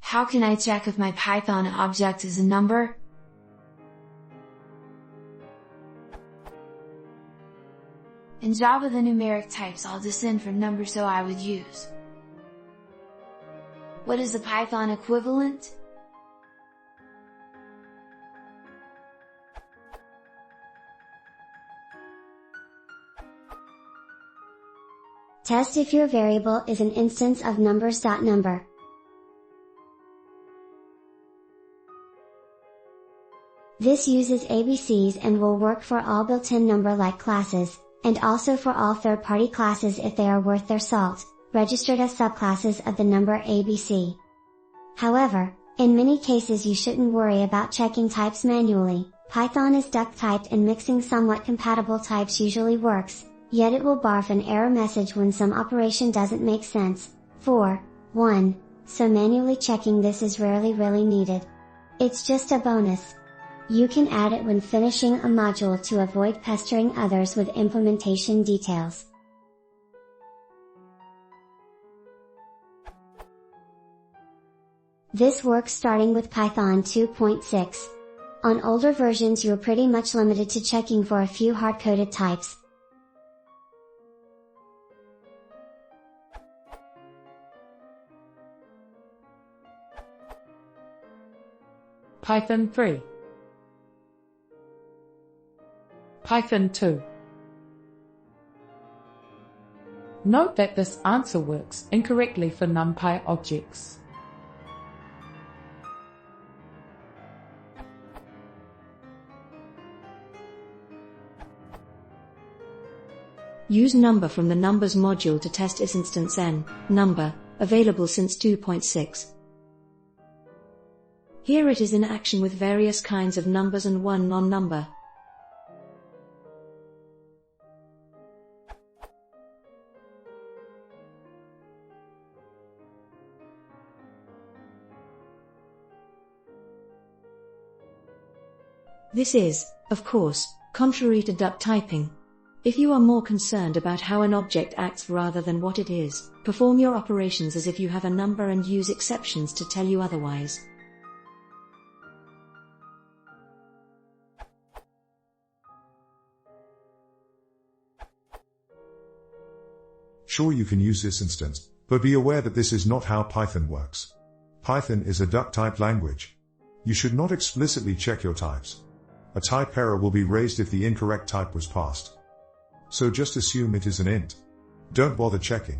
How can I check if my Python object is a number? In Java, the numeric types all descend from numbers, so I would use. What is the Python equivalent? Test if your variable is an instance of numbers.number. This uses ABCs and will work for all built-in number-like classes, and also for all third-party classes if they are worth their salt, registered as subclasses of the number ABC. However, in many cases you shouldn't worry about checking types manually. Python is duck-typed and mixing somewhat compatible types usually works, yet it will barf an error message when some operation doesn't make sense, for 1, so manually checking this is rarely really needed. It's just a bonus. You can add it when finishing a module to avoid pestering others with implementation details. This works starting with Python 2.6. On older versions you're pretty much limited to checking for a few hard-coded types. Python 3, Python 2. Note that this answer works incorrectly for NumPy objects. Use number from the numbers module to test is instance n, number, available since 2.6. Here it is in action with various kinds of numbers and one non-number. This is, of course, contrary to duck typing. If you are more concerned about how an object acts rather than what it is, perform your operations as if you have a number and use exceptions to tell you otherwise. Sure, you can use this instance, but be aware that this is not how Python works. Python is a duck-type language. You should not explicitly check your types. A type error will be raised if the incorrect type was passed. So just assume it is an int. Don't bother checking.